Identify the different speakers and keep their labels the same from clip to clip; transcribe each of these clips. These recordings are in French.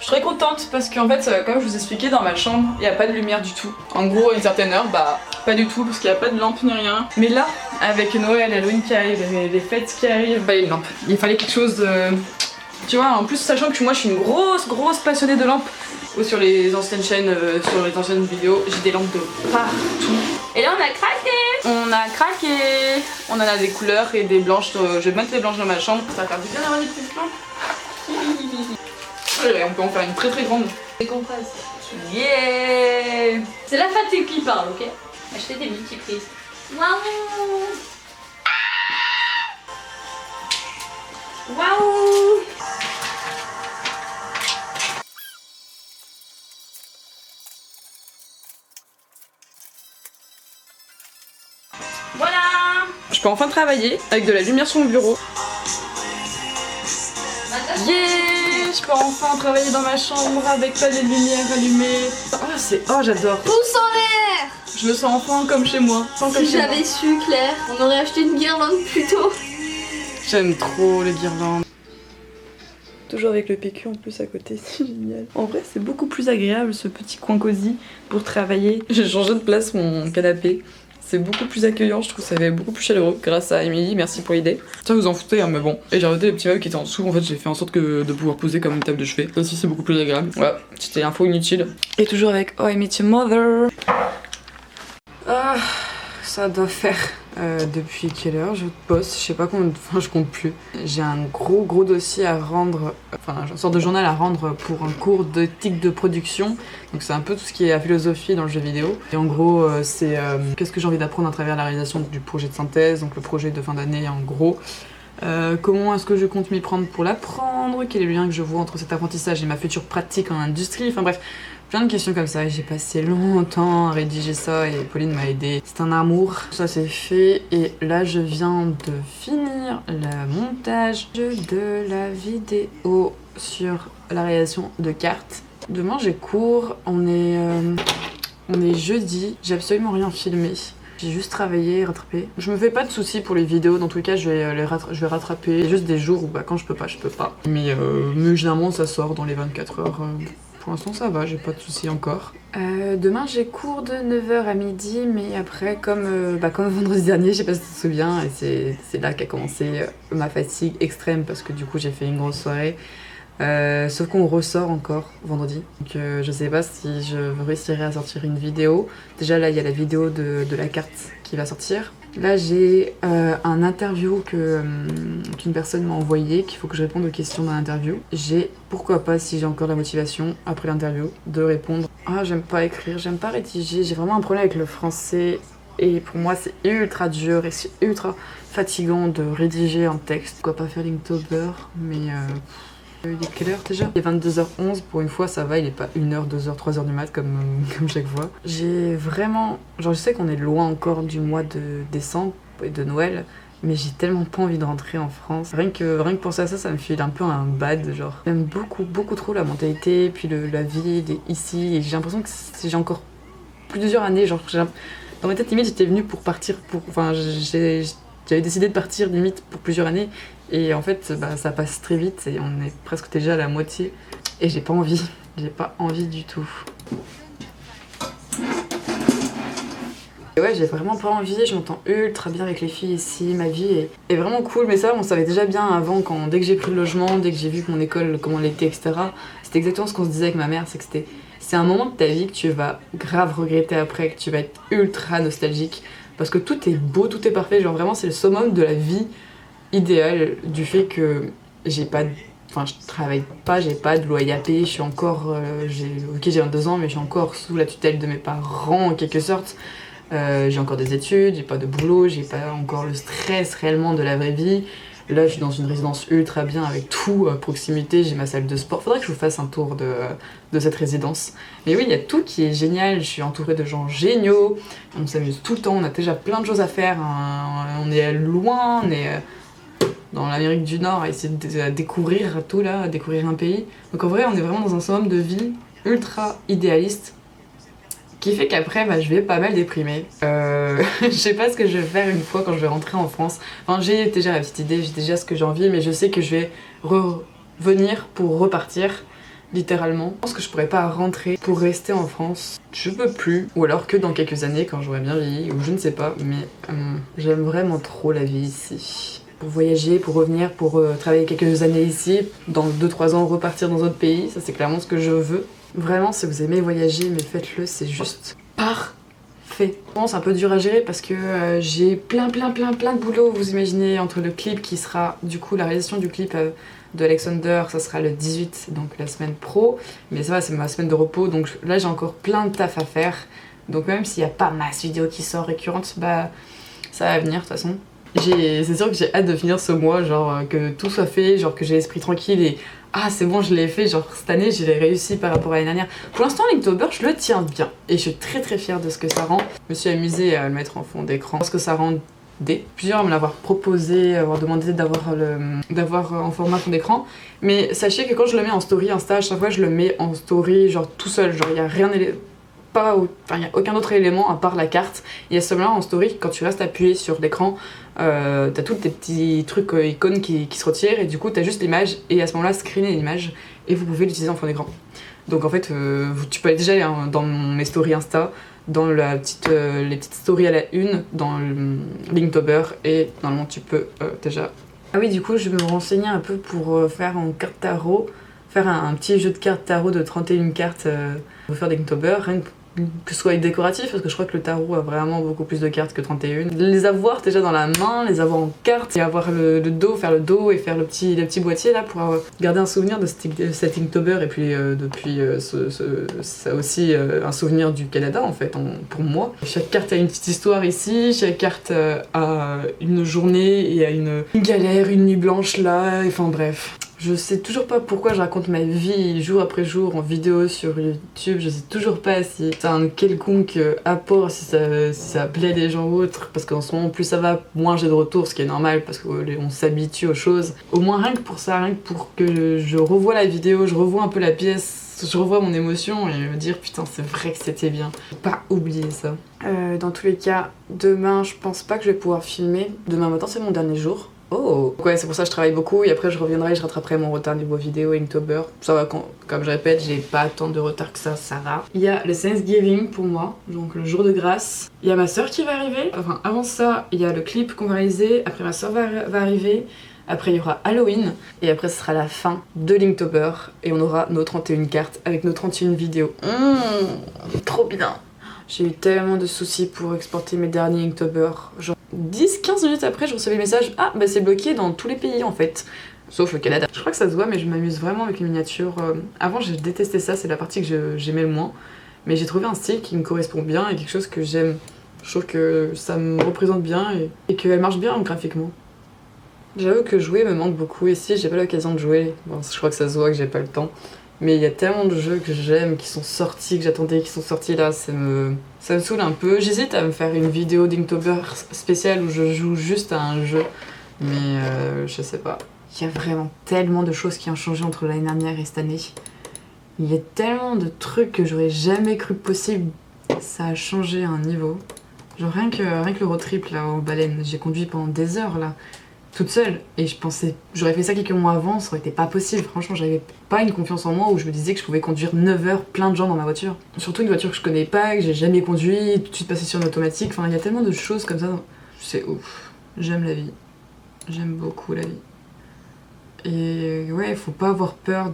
Speaker 1: Je suis très contente parce qu'en fait, comme je vous expliquais, dans ma chambre, il n'y a pas de lumière du tout. En gros, à une certaine heure, bah pas du tout parce qu'il n'y a pas de lampe ni rien. Mais là, avec Noël, Halloween qui arrive, les fêtes qui arrivent, bah il y a une lampe. Il fallait quelque chose de... Tu vois, en plus sachant que moi je suis une grosse passionnée de lampes. Ou sur les anciennes chaînes, sur les anciennes vidéos, j'ai des lampes de partout. Et là on a craqué. On a craqué. On en a des couleurs et des blanches. Je vais mettre les blanches dans ma chambre. Ça va faire du bien d'avoir des petites lampes. Et on peut en faire une très grande.
Speaker 2: Décompresse.
Speaker 1: Yeah.
Speaker 2: C'est la fatigue qui parle, ok? Achetez des multiprises. Waouh. Waouh.
Speaker 1: Voilà. Je peux enfin travailler avec de la lumière sur mon bureau. Yeah. Je peux enfin travailler dans ma chambre avec pas de lumière allumée. Oh j'adore.
Speaker 2: Pouce en l'air.
Speaker 1: Je me sens enfin comme chez moi.
Speaker 2: Si j'avais su, Claire, on aurait acheté une guirlande plus tôt.
Speaker 1: J'aime trop les guirlandes. Toujours avec le PQ en plus à côté, c'est génial. En vrai c'est beaucoup plus agréable ce petit coin cosy pour travailler. J'ai changé de place mon canapé. C'est beaucoup plus accueillant, je trouve ça fait beaucoup plus chaleureux grâce à Émilie, merci pour l'idée. Ça vous en foutez hein, mais bon. Et j'ai arrêté les petits meubles qui étaient en dessous, en fait j'ai fait en sorte de pouvoir poser comme une table de chevet. Ça aussi c'est beaucoup plus agréable. Voilà, c'était l'info inutile. Et toujours avec Oh I Met Your Mother. Ah, ça doit faire depuis quelle heure je bosse, je sais pas combien, enfin je compte plus. J'ai un gros dossier à rendre, enfin une sorte de journal à rendre pour un cours d'éthique de production. Donc c'est un peu tout ce qui est la philosophie dans le jeu vidéo. Et en gros c'est qu'est-ce que j'ai envie d'apprendre à travers la réalisation du projet de synthèse, donc le projet de fin d'année en gros. Comment est-ce que je compte m'y prendre pour l'apprendre, quel est le lien que je vois entre cet apprentissage et ma future pratique en industrie, enfin bref. Plein de questions comme ça et j'ai passé longtemps à rédiger ça et Pauline m'a aidé. C'est un amour, ça c'est fait et là je viens de finir le montage de la vidéo sur la réalisation de cartes. Demain j'ai cours, on est jeudi, j'ai absolument rien filmé. J'ai juste travaillé et rattrapé. Je me fais pas de soucis pour les vidéos, dans tous les cas je vais rattraper. Il y a juste des jours où bah, quand je peux pas. Mais généralement ça sort dans les 24 heures. Pour l'instant ça va, j'ai pas de soucis encore. Demain j'ai cours de 9h à midi, mais après comme vendredi dernier, je sais pas si tu te souviens, et c'est là qu'a commencé ma fatigue extrême parce que du coup j'ai fait une grosse soirée. Sauf qu'on ressort encore vendredi, donc je sais pas si je réussirai à sortir une vidéo. Déjà là il y a la vidéo de la carte qui va sortir. Là j'ai un interview qu'une personne m'a envoyé, qu'il faut que je réponde aux questions dans l'interview. J'ai, pourquoi pas si j'ai encore la motivation après l'interview, de répondre. Ah j'aime pas écrire, j'aime pas rédiger, j'ai vraiment un problème avec le français. Et pour moi c'est ultra dur et c'est ultra fatigant de rédiger un texte. Pourquoi pas faire Linktober, mais il est quelle heure déjà? Il est 22h11, pour une fois ça va, il est pas 1h, 2h, 3h du mat comme chaque fois. J'ai vraiment... Genre je sais qu'on est loin encore du mois de décembre et de Noël, mais j'ai tellement pas envie de rentrer en France. Rien que penser à ça, ça me file un peu un bad, genre. J'aime beaucoup trop la mentalité, puis la vie ici, et j'ai l'impression que j'ai encore plusieurs années, genre dans ma tête limite j'étais venue pour partir, enfin j'avais décidé de partir limite pour plusieurs années. Et en fait, bah, ça passe très vite et on est presque déjà à la moitié. Et j'ai pas envie du tout. Et ouais, j'ai vraiment pas envie, je m'entends ultra bien avec les filles ici, ma vie est vraiment cool. Mais ça, on savait déjà bien avant, dès que j'ai pris le logement, dès que j'ai vu que mon école, comment elle était, etc. C'était exactement ce qu'on se disait avec ma mère, c'est que c'est un moment de ta vie que tu vas grave regretter après, que tu vas être ultra nostalgique. Parce que tout est beau, tout est parfait, genre vraiment c'est le summum de la vie idéal du fait que je travaille pas, j'ai pas de loyer à payer, je suis encore, j'ai 22 ans mais je suis encore sous la tutelle de mes parents en quelque sorte. J'ai encore des études, j'ai pas de boulot, j'ai pas encore le stress réellement de la vraie vie. Là je suis dans une résidence ultra bien avec tout à proximité, j'ai ma salle de sport. Faudrait que je vous fasse un tour de cette résidence. Mais oui, il y a tout qui est génial, je suis entourée de gens géniaux, on s'amuse tout le temps, on a déjà plein de choses à faire, on est loin, on est dans l'Amérique du Nord à essayer de découvrir tout là, à découvrir un pays. Donc en vrai on est vraiment dans un summum de vie ultra idéaliste qui fait qu'après je vais pas mal déprimer. Je sais pas ce que je vais faire une fois quand je vais rentrer en France. Enfin j'ai déjà la petite idée, j'ai déjà ce que j'ai envie, mais je sais que je vais revenir pour repartir. littéralement. Je pense que je pourrais pas rentrer pour rester en France. Je peux plus. Ou alors que dans quelques années, quand j'aurai bien vieilli, ou je ne sais pas, mais j'aime vraiment trop la vie ici. Pour voyager, pour revenir, pour travailler quelques années ici, dans 2-3 ans repartir dans un autre pays, ça c'est clairement ce que je veux. Vraiment, si vous aimez voyager, mais faites-le, c'est juste parfait. Bon, c'est un peu dur à gérer parce que j'ai plein de boulot, vous imaginez, entre le clip qui sera, du coup, la réalisation du clip de Alexander, ça sera le 18, donc la semaine pro, mais ça va, c'est ma semaine de repos, donc là j'ai encore plein de taf à faire, donc même s'il n'y a pas masse vidéo qui sort récurrente, bah ça va venir de toute façon. C'est sûr que j'ai hâte de finir ce mois, genre que tout soit fait, genre que j'ai l'esprit tranquille et ah c'est bon je l'ai fait, genre cette année j'ai réussi par rapport à l'année dernière. Pour l'instant Linktober je le tiens bien et je suis très fière de ce que ça rend. Je me suis amusée à le mettre en fond d'écran, ce que ça rend. Plusieurs me l'avoir proposé, avoir demandé d'avoir en format fond d'écran, mais sachez que quand je le mets en story Insta, à chaque fois je le mets en story genre tout seul, genre il y a rien, il n'y a aucun autre élément à part la carte. Il y a seulement en story, quand tu restes appuyé sur l'écran, t'as tous tes petits trucs icônes qui se retirent et du coup t'as juste l'image et à ce moment là screener l'image et vous pouvez l'utiliser en fond d'écran. Donc en fait tu peux aller déjà dans mes stories Insta, dans les petites stories à la une, dans Linktober et normalement tu peux déjà... Ah oui du coup je vais me renseigner un peu pour faire en carte tarot, faire un petit jeu de cartes tarot de 31 cartes pour faire des Linktober, rien que ce soit décoratif parce que je crois que le tarot a vraiment beaucoup plus de cartes que 31. Les avoir déjà dans la main, les avoir en carte et avoir le dos, faire le dos et faire le petit boîtier là pour garder un souvenir de cet Inktober et puis depuis ça aussi un souvenir du Canada en fait pour moi. Chaque carte a une petite histoire ici, chaque carte a une journée et a une galère, une nuit blanche là, enfin bref. Je sais toujours pas pourquoi je raconte ma vie jour après jour en vidéo sur YouTube, je sais toujours pas si c'est un quelconque apport, si ça plaît les gens ou autres, parce qu'en ce moment plus ça va, moins j'ai de retours, ce qui est normal parce qu'on s'habitue aux choses. Au moins rien que pour ça, rien que pour que je revoie la vidéo, je revois un peu la pièce, je revois mon émotion et me dire putain c'est vrai que c'était bien. Faut pas oublier ça. Dans tous les cas, demain je pense pas que je vais pouvoir filmer. Demain matin c'est mon dernier jour. Oh! Ouais, c'est pour ça que je travaille beaucoup et après je reviendrai et je rattraperai mon retard niveau vidéo et Inktober. Ça va, comme je répète, j'ai pas tant de retard que ça va. Il y a le Thanksgiving pour moi, donc le jour de grâce. Il y a ma soeur qui va arriver. Enfin, avant ça, il y a le clip qu'on va réaliser. Après, ma soeur va arriver. Après, il y aura Halloween. Et après, ce sera la fin de Linktober. Et on aura nos 31 cartes avec nos 31 vidéos. Trop bien! J'ai eu tellement de soucis pour exporter mes derniers Inktober. Genre 10-15 minutes après, je recevais le message « Ah, bah c'est bloqué dans tous les pays en fait. » Sauf le Canada. Je crois que ça se voit, mais je m'amuse vraiment avec les miniatures. Avant, j'ai détesté ça, c'est la partie que j'aimais le moins. Mais j'ai trouvé un style qui me correspond bien et quelque chose que j'aime. Je trouve que ça me représente bien et qu'elle marche bien graphiquement. J'avoue que jouer me manque beaucoup. Ici, j'ai pas l'occasion de jouer. Bon, je crois que ça se voit que j'ai pas le temps. Mais il y a tellement de jeux que j'aime, qui sont sortis, que j'attendais, qui sont sortis là, ça me saoule un peu. J'hésite à me faire une vidéo d'Inktober spéciale où je joue juste à un jeu, mais je sais pas. Il y a vraiment tellement de choses qui ont changé entre l'année dernière et cette année. Il y a tellement de trucs que j'aurais jamais cru possible. Ça a changé à un niveau. Genre rien que le road trip là aux baleines, j'ai conduit pendant des heures là. Toute seule, et je pensais, j'aurais fait ça quelques mois avant, ça aurait été pas possible. Franchement, j'avais pas une confiance en moi où je me disais que je pouvais conduire 9 heures plein de gens dans ma voiture. Surtout une voiture que je connais pas, que j'ai jamais conduit, tout de suite passer sur une automatique. Enfin, il y a tellement de choses comme ça. C'est ouf. J'aime la vie. J'aime beaucoup la vie. Et ouais, faut pas avoir peur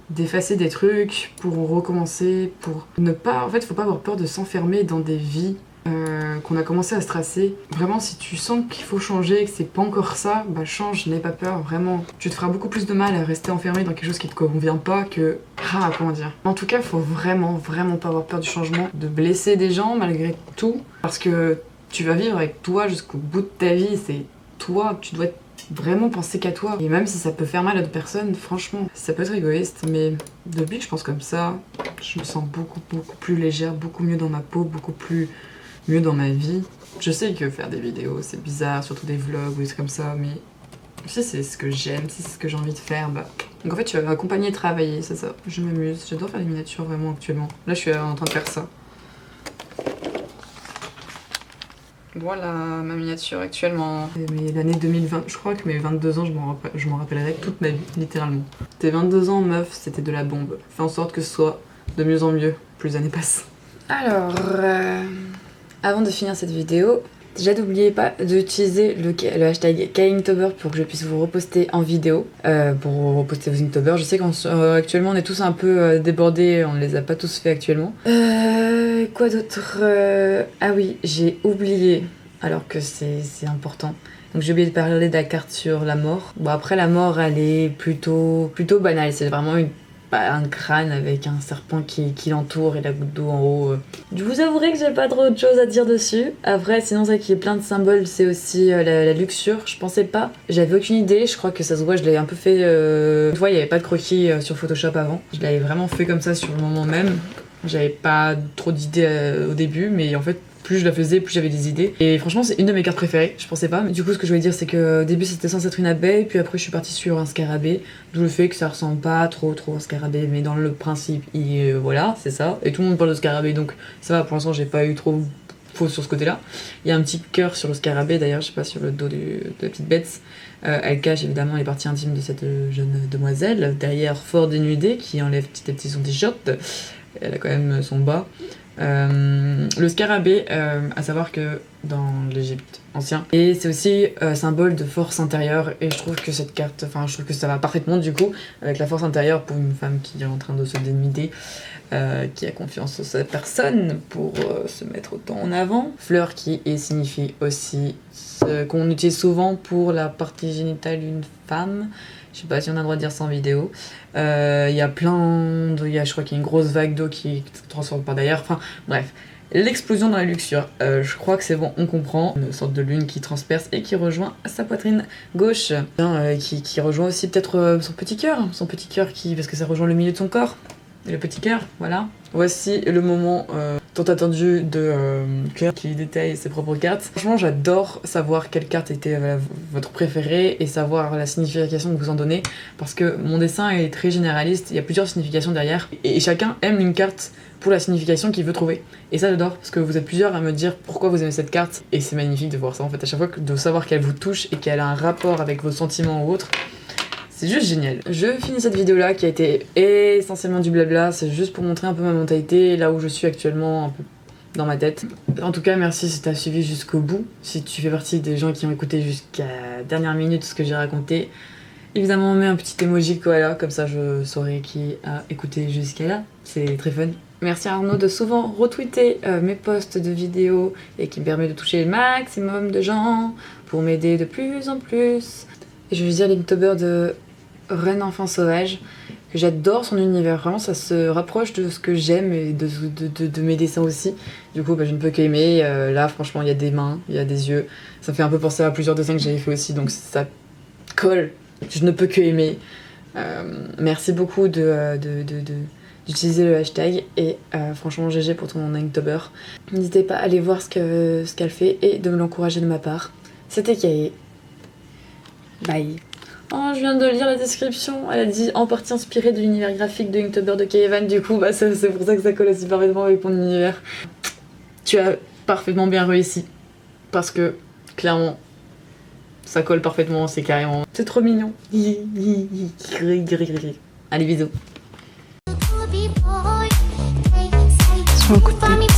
Speaker 1: d'effacer des trucs pour recommencer, pour ne pas. En fait, faut pas avoir peur de s'enfermer dans des vies qu'on a commencé à se tracer. Vraiment, si tu sens qu'il faut changer, que c'est pas encore ça, bah change, n'aie pas peur, vraiment. Tu te feras beaucoup plus de mal à rester enfermé dans quelque chose qui te convient pas que... Ah, comment dire. En tout cas, faut vraiment pas avoir peur du changement, de blesser des gens malgré tout, parce que tu vas vivre avec toi jusqu'au bout de ta vie, c'est toi, tu dois vraiment penser qu'à toi. Et même si ça peut faire mal à d'autres personnes, franchement, ça peut être égoïste, mais depuis que je pense comme ça, je me sens beaucoup plus légère, beaucoup mieux dans ma peau, beaucoup plus mieux dans ma vie. Je sais que faire des vidéos c'est bizarre, surtout des vlogs ou des trucs comme ça, mais si c'est ce que j'aime, si c'est ce que j'ai envie de faire, bah... Donc en fait, tu vas m'accompagner et travailler, c'est ça. Je m'amuse, j'adore faire des miniatures vraiment actuellement. Là, je suis en train de faire ça. Voilà ma miniature actuellement. Mais l'année 2020, je crois que mes 22 ans, je m'en rappellerai toute ma vie, littéralement. Tes 22 ans, meuf, c'était de la bombe. Fais en sorte que ce soit de mieux en mieux, plus les années passent. Alors, avant de finir cette vidéo, déjà n'oubliez pas d'utiliser le hashtag Inktober pour que je puisse vous reposter en vidéo, pour reposter vos Inktober. Je sais qu'actuellement on est tous un peu débordés, on ne les a pas tous fait actuellement. Quoi d'autre? Ah oui, j'ai oublié, alors que c'est important. Donc j'ai oublié de parler de la carte sur la mort. Bon après la mort elle est plutôt banale, c'est vraiment un crâne avec un serpent qui l'entoure et la goutte d'eau en haut. Je vous avouerai que j'ai pas trop de choses à dire dessus. Après, sinon, ça qui est plein de symboles, c'est aussi la luxure. Je pensais pas, j'avais aucune idée. Je crois que ça se voit, je l'avais un peu fait. Tu vois, il y avait pas de croquis sur Photoshop avant. Je l'avais vraiment fait comme ça sur le moment même. J'avais pas trop d'idées au début, mais en fait, plus je la faisais, plus j'avais des idées. Et franchement, c'est une de mes cartes préférées, je pensais pas. Mais du coup, ce que je voulais dire, c'est que au début, c'était censé être une abeille, puis après, je suis partie sur un scarabée. D'où le fait que ça ressemble pas trop à un scarabée, mais dans le principe, voilà, c'est ça. Et tout le monde parle de scarabée, donc ça va, pour l'instant, j'ai pas eu trop faux sur ce côté-là. Il y a un petit cœur sur le scarabée, d'ailleurs, je sais pas, sur le dos de la petite bête. Elle cache évidemment les parties intimes de cette jeune demoiselle. Derrière, fort dénudée, qui enlève petit à petit son t-shirt. Elle a quand même son bas. Le scarabée, à savoir que dans l'Égypte ancien, et c'est aussi symbole de force intérieure, et je trouve que cette carte, enfin je trouve que ça va parfaitement du coup avec la force intérieure pour une femme qui est en train de se dénuder, qui a confiance en sa personne pour se mettre autant en avant. Fleur qui signifie aussi ce qu'on utilise souvent pour la partie génitale d'une femme. Je sais pas si on a le droit de dire ça en vidéo. Il y a je crois qu'il y a une grosse vague d'eau qui se transforme par derrière. Enfin, bref. L'explosion dans la luxure. Je crois que c'est bon, on comprend. Une sorte de lune qui transperce et qui rejoint sa poitrine gauche. Qui rejoint aussi peut-être son petit cœur. Son petit cœur parce que ça rejoint le milieu de son corps. Et le petit cœur, voilà. Voici le moment tant attendu de Claire qui détaille ses propres cartes. Franchement, j'adore savoir quelle carte était votre préférée et savoir la signification que vous en donnez, parce que mon dessin est très généraliste, il y a plusieurs significations derrière, et chacun aime une carte pour la signification qu'il veut trouver. Et ça j'adore, parce que vous êtes plusieurs à me dire pourquoi vous aimez cette carte, et c'est magnifique de voir ça en fait, à chaque fois de savoir qu'elle vous touche et qu'elle a un rapport avec vos sentiments ou autres. C'est juste génial. Je finis cette vidéo là qui a été essentiellement du blabla, c'est juste pour montrer un peu ma mentalité, là où je suis actuellement, un peu dans ma tête. En tout cas, merci si t'as suivi jusqu'au bout, si tu fais partie des gens qui ont écouté jusqu'à la dernière minute ce que j'ai raconté. Évidemment, on met un petit emoji voilà, comme ça je saurai qui a écouté jusqu'à là, c'est très fun. Merci à Arnaud de souvent retweeter mes posts de vidéos et qui me permet de toucher le maximum de gens pour m'aider de plus en plus. Et je vais dire l'Inktober de Reine Enfant Sauvage, que j'adore son univers, vraiment ça se rapproche de ce que j'aime et de mes dessins aussi. Du coup je ne peux qu'aimer, là franchement il y a des mains, il y a des yeux, ça fait un peu penser à plusieurs dessins que j'avais fait aussi, donc ça colle, je ne peux que aimer. Merci beaucoup d'utiliser le hashtag et franchement GG pour ton Inktober. N'hésitez pas à aller voir ce qu'elle fait et de me l'encourager de ma part. C'était Kae. Bye. Oh, je viens de lire la description, elle a dit en partie inspirée de l'univers graphique de Inktober de Kae, du coup c'est pour ça que ça colle aussi parfaitement avec mon univers. Tu as parfaitement bien réussi, parce que clairement ça colle parfaitement, c'est carrément... C'est trop mignon. Allez bisous. Sur un coup de tête.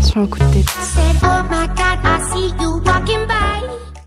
Speaker 1: Sur un coup de tête.